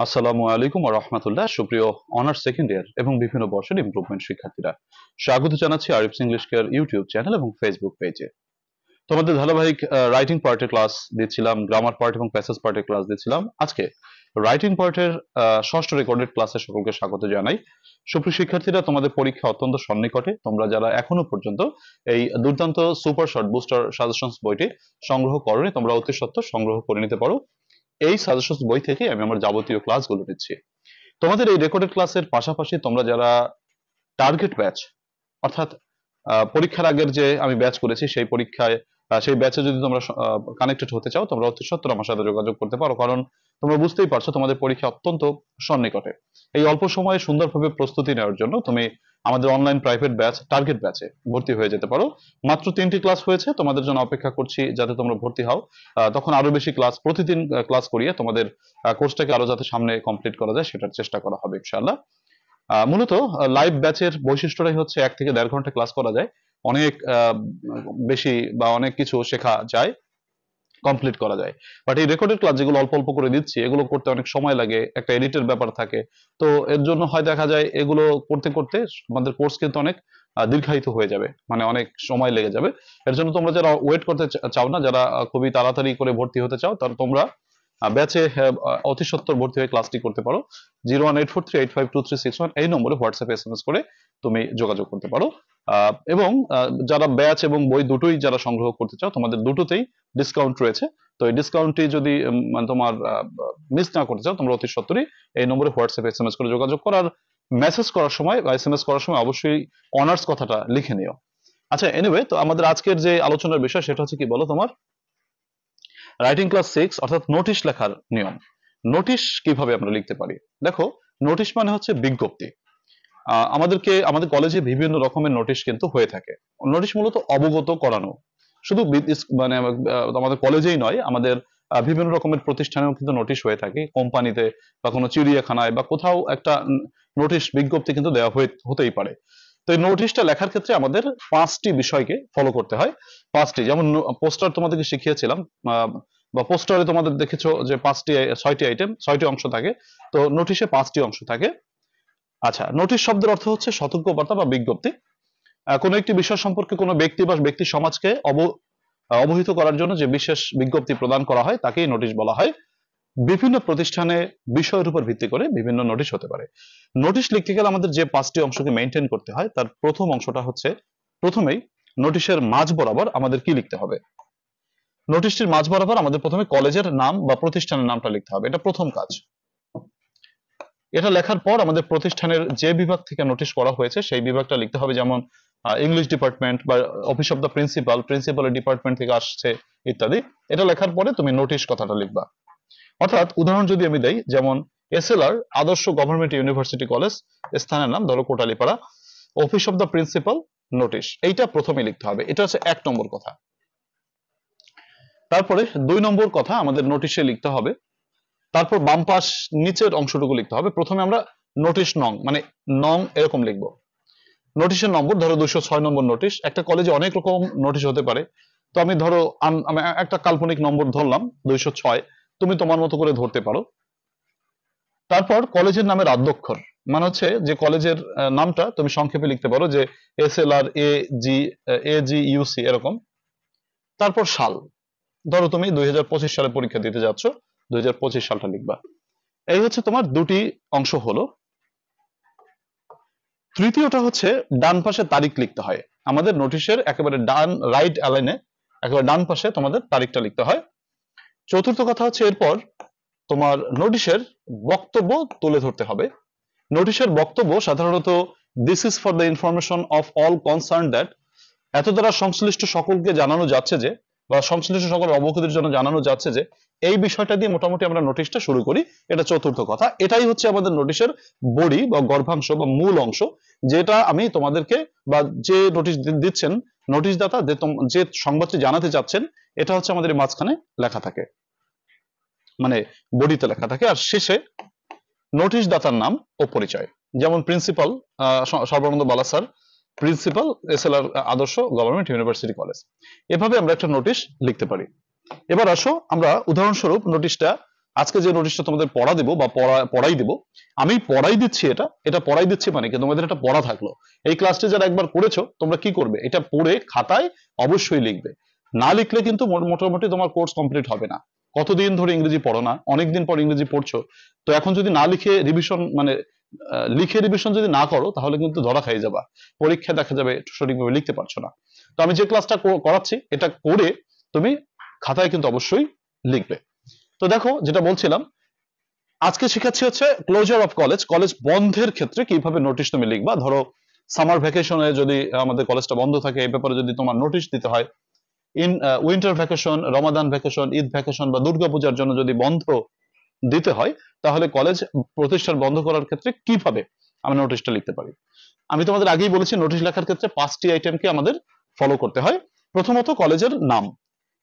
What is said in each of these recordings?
আসসালামু আলাইকুম ওয়া রাহমাতুল্লাহ। সুপ্রিয় অনার্স সেকেন্ড ইয়ার এবং বিভিন্ন বর্ষের ইমপ্রুভমেন্ট শিক্ষার্থীরা, স্বাগত জানাচ্ছি Arif's English care YouTube channel এবং ফেসবুক পেজে। তোমাদের ধারাবাহিক রাইটিং পার্টের ক্লাস দিচ্ছিলাম, গ্রামার পার্ট এবং প্যাসেজ পার্টের ক্লাস দিচ্ছিলাম। আজকে রাইটিং পার্টের ষষ্ঠ রেকর্ডেড ক্লাসে সকলকে স্বাগত জানাই। সুপ্রিয় শিক্ষার্থীরা, তোমাদের পরীক্ষা অত্যন্ত সন্নিকটে। তোমরা যারা এখনো পর্যন্ত এই দুর্দান্ত সুপার শর্ট বুস্টার সাজেশনস বইটি সংগ্রহ করোনি, তোমরা অতি সত্বর সংগ্রহ করে নিতে পারো। এই সাজেশনস বই থেকে আমি আমার যাবতীয় ক্লাসগুলো নিচ্ছি। তোমাদের এই রেকর্ডেড ক্লাসের পাশাপাশি তোমরা যারা টার্গেট ব্যাচ, অর্থাৎ পরীক্ষার আগের যে আমি ব্যাচ করেছি সেই পরীক্ষায় সেই ব্যাচে যদি তোমরা কানেক্টেড হতে চাও, তোমরা অতি সত্বর আমার সাথে যোগাযোগ করতে পারো। কারণ তোমরা বুঝতেই পারছো তোমাদের পরীক্ষা অত্যন্ত সন্নিকটে। এই অল্প সময়ে সুন্দরভাবে প্রস্তুতি নেওয়ার জন্য তুমি আমাদের অনলাইন প্রাইভেট ব্যাচ টার্গেট ব্যাচে ভর্তি হয়ে যেতে পারো। মাত্র 3টি ক্লাস হয়েছে, তোমাদের জন্য অপেক্ষা করছি যাতে তোমরা ভর্তি হও। তখন আরো বেশি ক্লাস, প্রতিদিন ক্লাস করিয়ে তোমাদের কোর্সটাকে আরো যাতে সামনে কমপ্লিট করা যায় সেটার চেষ্টা করা হবে ইনশাআল্লাহ। মূলত লাইভ ব্যাচের বৈশিষ্ট্যটাই হচ্ছে 1 থেকে 1.5 ঘন্টা ক্লাস করা যায়, অনেক বেশি বা অনেক কিছু শেখা যায়, কমপ্লিট করা যায়। বাট এই রেকর্ডেড ক্লাস যেগুলো অল্প অল্প করে দিচ্ছি, এগুলো করতে অনেক সময় লাগে, একটা এডিটের ব্যাপার থাকে। তো এর জন্য হয় দেখা যায় এগুলো করতে করতে আমাদের কোর্স কিন্তু অনেক দীর্ঘায়িত হয়ে যাবে, মানে অনেক সময় লেগে যাবে। এর জন্য তোমরা যারা ওয়েট করতে চাও না, যারা খুবই তাড়াতাড়ি করে ভর্তি হতে চাও, তার তোমরা ব্যাচে অতি সত্বর ভর্তি হয়ে ক্লাসটি করতে পারো। 01843852361 এই নম্বরে হোয়াটসঅ্যাপে SMS করে তুমি যোগাযোগ করতে পারো। এবং যারা ব্যাচ এবং বই দুটোই যারা সংগ্রহ করতে চাও, তোমাদের দুটোতেই ডিসকাউন্ট রয়েছে। তো এই ডিসকাউন্টটি যদি মানে তোমার মিস না করতে চাও, তোমরা অতি সত্বরই এই নম্বরে হোয়াটসঅ্যাপে SMS করে যোগাযোগ করো। আর মেসেজ করার সময় বা SMS করার সময় অবশ্যই অনার্স কথাটা লিখে নিও। আচ্ছা, এনিওয়ে, তো আমাদের আজকের যে আলোচনার বিষয় সেটা হচ্ছে কি বলো, তোমার রাইটিং ক্লাস 6 অর্থাৎ নোটিশ লেখার নিয়ম। নোটিশ কিভাবে আমরা লিখতে পারি? দেখো, নোটিশ মানে হচ্ছে বিজ্ঞপ্তি। আমাদের কলেজে বিভিন্ন রকমের নোটিশ কিন্তু হয়ে থাকে। নোটিশ মূলত অবগত করানো, শুধু মানে আমাদের কলেজেই নয়, আমাদের বিভিন্ন রকমের প্রতিষ্ঠানেও কিন্তু নোটিশ হয়ে থাকে। কোম্পানিতে বা কোনো চিড়িয়াখানায় বা কোথাও একটা নোটিশ বিজ্ঞপ্তি কিন্তু দেওয়া হতেই পারে। তো এই নোটিশটা লেখার ক্ষেত্রে আমাদের 5টি বিষয়কে ফলো করতে হয়। 5টি, যেমন পোস্টার তোমাদেরকে শিখিয়েছিলাম, বা পোস্টারে তোমাদের দেখেছো যে 6টি আইটেম, 6টি অংশ থাকে। তো নোটিশে 5টি অংশ থাকে। আচ্ছা, নোটিশ শব্দের অর্থ হচ্ছে সতর্কবার্তা বা বিজ্ঞপ্তি। কোনো একটি বিষয় সম্পর্কে কোনো ব্যক্তি বা ব্যক্তি সমাজকে অবহিত করার জন্য যে বিশেষ বিজ্ঞপ্তি প্রদান করা হয় তাকেই নোটিশ বলা হয়। বিভিন্ন প্রতিষ্ঠানে বিষয়ের উপর ভিত্তি করে বিভিন্ন নোটিশ হতে পারে। নোটিশ লিখতে গেলে আমাদের যে 5টি অংশকে মেনটেন করতে হয়, তার প্রথম অংশটা হচ্ছে, প্রথমেই নোটিশের মাঝ বরাবর আমাদের কি লিখতে হবে? নোটিশটির মাঝ বরাবর আমাদের প্রথমে কলেজের নাম বা প্রতিষ্ঠানের নামটা লিখতে হবে, এটা প্রথম কাজ। এটা লেখার পর আমাদের প্রতিষ্ঠানের যে বিভাগ থেকে নোটিশ করা হয়েছে সেই বিভাগটা লিখতে হবে, যেমন ইংলিশ ডিপার্টমেন্ট বা অফিস অফ দ্য প্রিন্সিপালের ডিপার্টমেন্ট থেকে আসছে ইত্যাদি। এটা লেখার পরে তুমি নোটিশ কথাটা লিখবা। অর্থাৎ উদাহরণ যদি আমি দেই, যেমন SLR আদর্শ গভর্নমেন্ট ইউনিভার্সিটি কলেজ, স্থানের নাম ধরো Kotalipara, office of the principal, notice, এইটা প্রথমে লিখতে হবে। এটা হচ্ছে 1 নম্বর কথা। তারপরে 2 নম্বর কথা আমাদের নোটিশে লিখতে হবে। তারপর বাম পাশ নিচের অংশটুকু লিখতে হবে। প্রথমে আমরা নোটিশ নং, মানে নং এরকম লিখবো। নোটিশের নম্বর ধরো 206 নম্বর নোটিশ। একটা কলেজে অনেক রকম নোটিশ হতে পারে, তো আমি ধরো আমি একটা কাল্পনিক নম্বর ধরলাম 206, তুমি তোমার মতো করে ধরতে পারো। তারপর কলেজের নামের আদ্যক্ষর, মানে হচ্ছে যে কলেজের নামটা তুমি সংক্ষেপে লিখতে পারো, যে SLR AGUC এরকম। তারপর সাল, ধরো তুমি 2025 সালে পরীক্ষা দিতে যাচ্ছ, 2025 সালটা লিখবা। এই হচ্ছে তোমার 2টি অংশ হলো। তৃতীয়টা হচ্ছে ডান পাশে তারিখ লিখতে হয়। আমাদের নোটিশের একেবারে রাইট অ্যালাইনে একেবারে ডান পাশে তোমাদের তারিখটা লিখতে হয়। চতুর্থ কথা হচ্ছে, এরপর তোমার নোটিশের বক্তব্য তুলে ধরতে হবে। নোটিশের বক্তব্য সাধারণত this is for the information of all concern that, এত দ্বারা সংশ্লিষ্ট সকলকে জানানো যাচ্ছে যে, বা সংশ্লিষ্ট সকল অবগতির জন্য জানানো যাচ্ছে যে, এই বিষয়টা দিয়ে মোটামুটি আমরা নোটিশটা শুরু করি। এটা চতুর্থ কথা। এটাই হচ্ছে আমাদের নোটিশের বডি বা গর্ভাংশ বা মূল অংশ, যেটা আমি তোমাদেরকে বা যে নোটিশ দিচ্ছেন নোটিশদাতা যে সংবাদটি জানাতে চাচ্ছেন, এটা হচ্ছে আমাদের মাঝখানে লেখা থাকে, মানে বডিতে লেখা থাকে। আর শেষে নোটিশ দাতার নাম ও পরিচয়, যেমন প্রিন্সিপাল সর্বানন্দ বালা স্যার, প্রিন্সিপাল SLR আদর্শ গভর্নমেন্ট ইউনিভার্সিটি কলেজ। এভাবে আমরা একটা নোটিশ লিখতে পারি। এবার আসো আমরা উদাহরণস্বরূপ নোটিশটা আজকে যে নোটিশটা তোমাদের পড়া দেবো বা পড়াই দেবো, আমি পড়াই দিচ্ছি, এটা পড়াই দিচ্ছি মানে কি তোমাদের একটা পড়া থাকলো। এই ক্লাসটি যারা একবার করেছো তোমরা কি করবে, এটা পড়ে খাতায় অবশ্যই লিখবে। না লিখলে কিন্তু মোটামুটি তোমার কোর্স কমপ্লিট হবে না। কতদিন ধরে ইংরেজি পড়ো না, অনেকদিন পর ইংরেজি পড়ছো, তো এখন যদি না লিখে রিভিশন মানে লিখে রিভিশন যদি না করো তাহলে কিন্তু ধরা খাই যাবা, পরীক্ষা দেখা যাবে সঠিকভাবে লিখতে পারছো না। তো আমি যে ক্লাসটা করাচ্ছি এটা করে তুমি খাতায় কিন্তু অবশ্যই লিখবে। তো দেখো যেটা বলছিলাম, আজকে শেখাচ্ছি হচ্ছে ক্লোজার অফ কলেজ, কলেজ বন্ধের ক্ষেত্রে কিভাবে নোটিশ তুমি লিখবা। ধরো সামার ভ্যাকেশনে যদি আমাদের কলেজটা বন্ধ থাকে, এই ব্যাপারে যদি তোমার নোটিশ দিতে হয়, in winter vacation, Ramadan vacation, Eid vacation বা দুর্গাপূজার জন্য যদি বন্ধ দিতে হয়, তাহলে কলেজ প্রতিষ্ঠান বন্ধ করার ক্ষেত্রে কিভাবে আমরা নোটিশটা লিখতে পারি। আমি তোমাদের আগেই বলেছি নোটিশ লেখার ক্ষেত্রে 5টি আইটেমকে আমাদের ফলো করতে হয়। প্রথমত কলেজের নাম,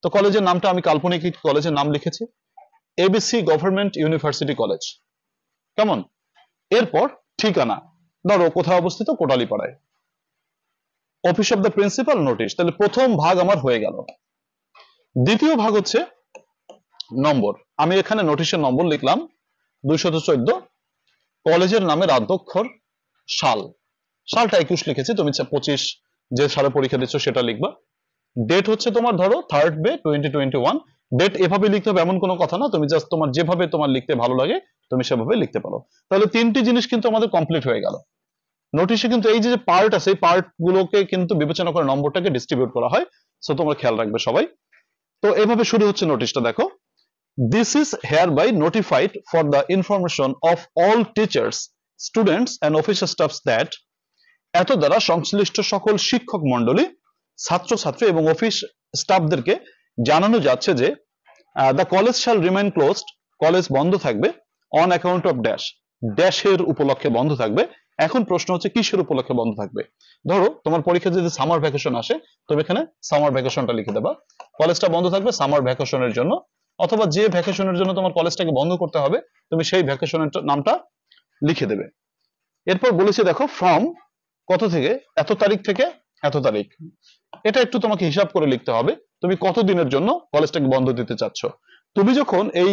তো কলেজের নামটা আমি কাল্পনিক কলেজের নাম লিখেছি, এবিসি গভর্নমেন্ট ইউনিভার্সিটি কলেজ, কেমন। এরপর ঠিকানা, ধরো কোথায় অবস্থিত, কোটালীপাড়ায়। Office of the principal, notice, তাহলে প্রথম ভাগ আমার হয়ে গেল। দ্বিতীয় ভাগ হচ্ছে নম্বর, আমি এখানে নোটিশের নম্বর লিখলাম 214, কলেজের নামের আদ্যক্ষর সাল, সালটা 21 লিখেছি, তুমি 25 যে সালে পরীক্ষা দিচ্ছ সেটা লিখবা। ডেট হচ্ছে তোমার ধরো 3 মে 2021, ডেট এভাবে লিখতে হবে এমন কোনো কথা না, তুমি জাস্ট তোমার যেভাবে তোমার লিখতে ভালো লাগে তুমি সেভাবে লিখতে পারো। তাহলে 3টি জিনিস কিন্তু আমাদের কমপ্লিট হয়ে গেল। নোটিশে কিন্তু এই যে পার্ট আছে এই পার্ট গুলোকে কিন্তু বিবেচনা করে নম্বরটাকে ডিস্ট্রিবিউট করা হয়, সো তোমরা খেয়াল রাখবে সবাই। তো এভাবে শুরু হচ্ছে নোটিশটা, দেখো, this is hereby notified for the information of all teachers, students and office staffs that, এত দ্বারা সংশ্লিষ্ট সকল শিক্ষক মণ্ডলী, ছাত্রছাত্রী এবং অফিস স্টাফদেরকে জানানো যাচ্ছে যে the college shall remain closed, college বন্ধ থাকবে, অন অ্যাকাউন্ট অফ ড্যাশ, ড্যাশের উপলক্ষে বন্ধ থাকবে। এখন প্রশ্ন হচ্ছে কিসের উপলক্ষে বন্ধ থাকবে। ধরো তোমার পরীক্ষা যদি সামার ভ্যাকেশন আসে, তুমি এখানে সামার ভ্যাকেশনটা লিখে দেবা, কলেজটা বন্ধ থাকবে সামার ভ্যাকেশনের জন্য, অথবা যে ভ্যাকেশনের জন্য তোমার কলেজটাকে বন্ধ করতে হবে তুমি সেই ভ্যাকেশনের নামটা লিখে দেবে। এরপর বলেছে দেখো ফ্রম কত থেকে, এত তারিখ থেকে এত তারিখ, এটা একটু তোমাকে হিসাব করে লিখতে হবে তুমি কত দিনের জন্য কলেজটাকে বন্ধ দিতে চাচ্ছ। তুমি যখন এই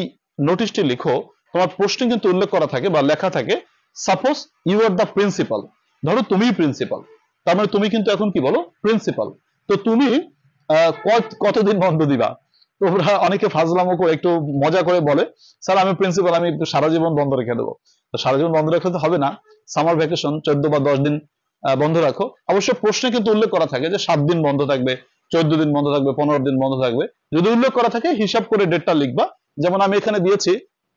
নোটিশটি লিখো তোমার প্রশ্নে কিন্তু উল্লেখ করা থাকে বা লেখা থাকে suppose you are the principal, ধরো তুমিই প্রিন্সিপাল, তার মানে তুমি কিন্তু এখন কি বলো, প্রিন্সিপাল। তো তুমি কতদিন বন্ধ দিবা। তোমরা অনেকে ফাজলামো করে একটু মজা করে বলে স্যার আমি প্রিন্সিপাল, আমি সারা জীবন বন্ধ রেখে দেবো। তো সারা জীবন বন্ধ রেখে তো হবে না, সামার ভ্যাকেশন 14 বা 10 দিন বন্ধ রাখো। অবশ্য প্রশ্নে কিন্তু উল্লেখ করা থাকে যে 7 দিন বন্ধ থাকবে, 14 দিন বন্ধ থাকবে, 15 দিন বন্ধ থাকবে। যদি উল্লেখ করা থাকে হিসাব করে ডেটটা লিখবা। যেমন আমি এখানে দিয়েছি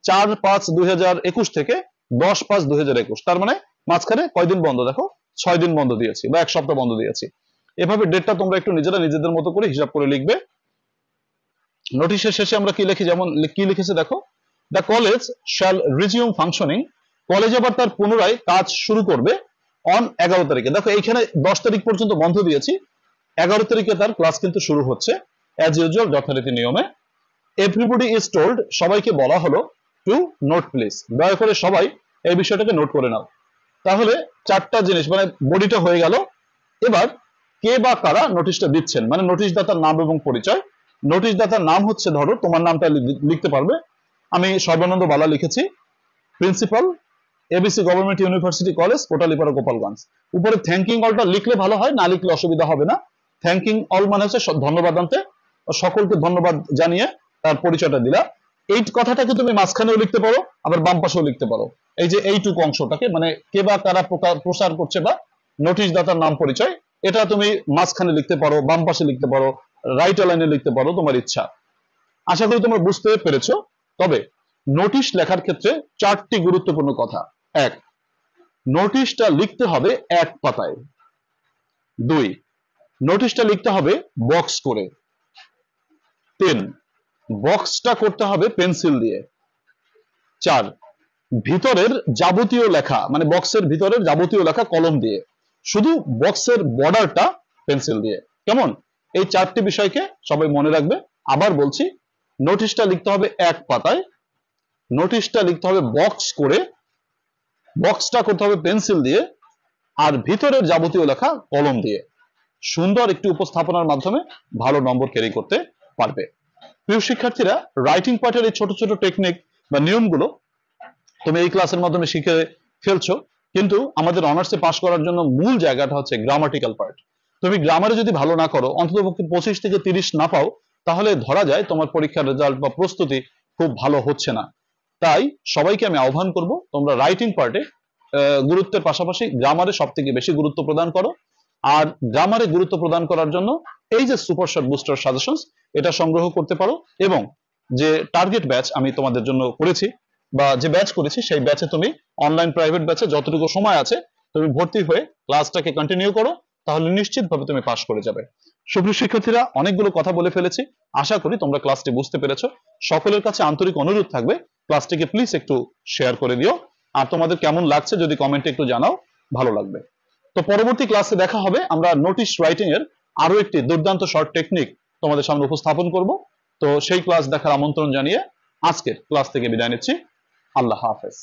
4/5/2021 থেকে 10/5/2021, তার মানে মাঝখানে কয়দিন বন্ধ, দেখো 6 দিন বন্ধ দিয়েছি বা 1 সপ্তাহ বন্ধ দিয়েছি। এভাবে ডেটটা তোমরা একটু নিজেরা নিজেদের মতো করে হিসাব করে লিখবে। নোটিশের শেষে আমরা কি লিখি, যেমন কি লিখেছে দেখো, the college shall resume functioning, college আবার তার পুনরায় কাজ শুরু করবে অন 11 তারিখে। দেখো এইখানে 10 তারিখ পর্যন্ত বন্ধ দিয়েছি, 11 তারিখে তার ক্লাস কিন্তু শুরু হচ্ছে অ্যাজ ইউজুয়াল যথারীতি নিয়মে। এভরিবডি ইজ টোল্ড, সবাইকে বলা হলো টু নোট প্লিজ, দয়া করে সবাই এই বিষয়টাকে নোট করে নাও। তাহলে 4টা জিনিস মানে বডিটা হয়ে গেল। এবার কে বা কারা নোটিশটা দিচ্ছেন, মানে নোটিশ দাতার নাম এবং পরিচয়। নোটিশ দাতার নাম হচ্ছে ধরো তোমার নামটা লিখতে পারবে, আমি সর্বানন্দ বালা লিখেছি, principal ABC government university college, Kotalipara, Gopalganj. উপরে থ্যাঙ্কিং অলটা লিখলে ভালো হয়, না লিখলে অসুবিধা হবে না। থ্যাঙ্কিং অল মানে হচ্ছে ধন্যবাদ আনতে, সকলকে ধন্যবাদ জানিয়ে তার পরিচয়টা দিলা। এই কথাটাকে তুমি মাঝখানেও লিখতে পারো আবার বাম পাশেও লিখতে পারো, এই যে এইটুকু অংশটাকে মানে কে বা কারা প্রচার করছে বা নোটিশ দাতার নাম পরিচয়, এটা তুমি মাঝখানে লিখতে পারো, বাম পাশে লিখতে পারো, রাইট লাইনে লিখতে পারো, তোমার ইচ্ছা। আশা করি তোমরা বুঝতে পেরেছো। তবে নোটিশ লেখার ক্ষেত্রে 4টি গুরুত্বপূর্ণ কথা। 1, নোটিশটা লিখতে হবে 1 পাতায়। 2, নোটিশটা লিখতে হবে বক্স করে। 3, বক্সটা করতে হবে পেন্সিল দিয়ে। 4, ভিতরের যাবতীয় লেখা মানে বক্সের ভিতরের যাবতীয় লেখা কলম দিয়ে, শুধু বক্সের বর্ডারটা পেন্সিল দিয়ে। কেমন, এই 4টি বিষয়কে সবাই মনে রাখবে। আবার বলছি, নোটিশটা লিখতে হবে 1 পাতায়, নোটিশটা লিখতে হবে বক্স করে, বক্সটা করতে হবে পেন্সিল দিয়ে, আর ভিতরের যাবতীয় লেখা কলম দিয়ে। সুন্দর একটি উপস্থাপনার মাধ্যমে ভালো নম্বর ক্যারি করতে পারবে। প্রিয় শিক্ষার্থীরা, রাইটিং পার্টের এই ছোট ছোট টেকনিক বা নিয়মগুলো তুমি এই ক্লাসের মাধ্যমে শিখে ফেলছো, কিন্তু আমাদের অনার্সে পাশ করার জন্য মূল জায়গাটা হচ্ছে গ্রামাটিক্যাল পার্ট। তুমি গ্রামারে যদি ভালো না করো, অন্ততপক্ষে 25 থেকে 30 না পাও, তাহলে ধরা যায় তোমার পরীক্ষার রেজাল্ট বা প্রস্তুতি খুব ভালো হচ্ছে না। তাই সবাইকে আমি আহ্বান করব, তোমরা রাইটিং পার্টে গুরুত্বের পাশাপাশি গ্রামারে সব থেকে বেশি গুরুত্ব প্রদান করো। আর গ্রামারে গুরুত্ব প্রদান করার জন্য এই যে সুপার শর্ট বুস্টার সাজেশনস, এটা সংগ্রহ করতে পারো। এবং যে টার্গেট ব্যাচ আমি তোমাদের জন্য করেছি বা যে ব্যাচ করেছি, সেই ব্যাচে তুমি অনলাইন প্রাইভেট ব্যাচে যতটুকু সময় আছে তুমি ভর্তি হয়ে ক্লাসটাকে কন্টিনিউ করো, তাহলে নিশ্চিতভাবে তুমি পাস করে যাবে। সুপ্রিয় শিক্ষার্থীরা, অনেকগুলো কথা বলে ফেলেছি, আশা করি তোমরা ক্লাসটি বুঝতে পেরেছো। সকলের কাছে আন্তরিক অনুরোধ থাকবে, ক্লাসটিকে প্লিজ একটু শেয়ার করে দিও, আর তোমাদের কেমন লাগছে যদি কমেন্টে একটু জানাও, ভালো লাগবে। তো পরবর্তী ক্লাসে দেখা হবে, আমরা নোটিশ রাইটিং এর আরো একটি দুর্দান্ত শর্ট টেকনিক তোমাদের সামনে উপস্থাপন করব। তো সেই ক্লাস দেখার আমন্ত্রণ জানিয়ে আজকের ক্লাস থেকে বিদায় নিচ্ছি। আল্লাহ হাফেজ।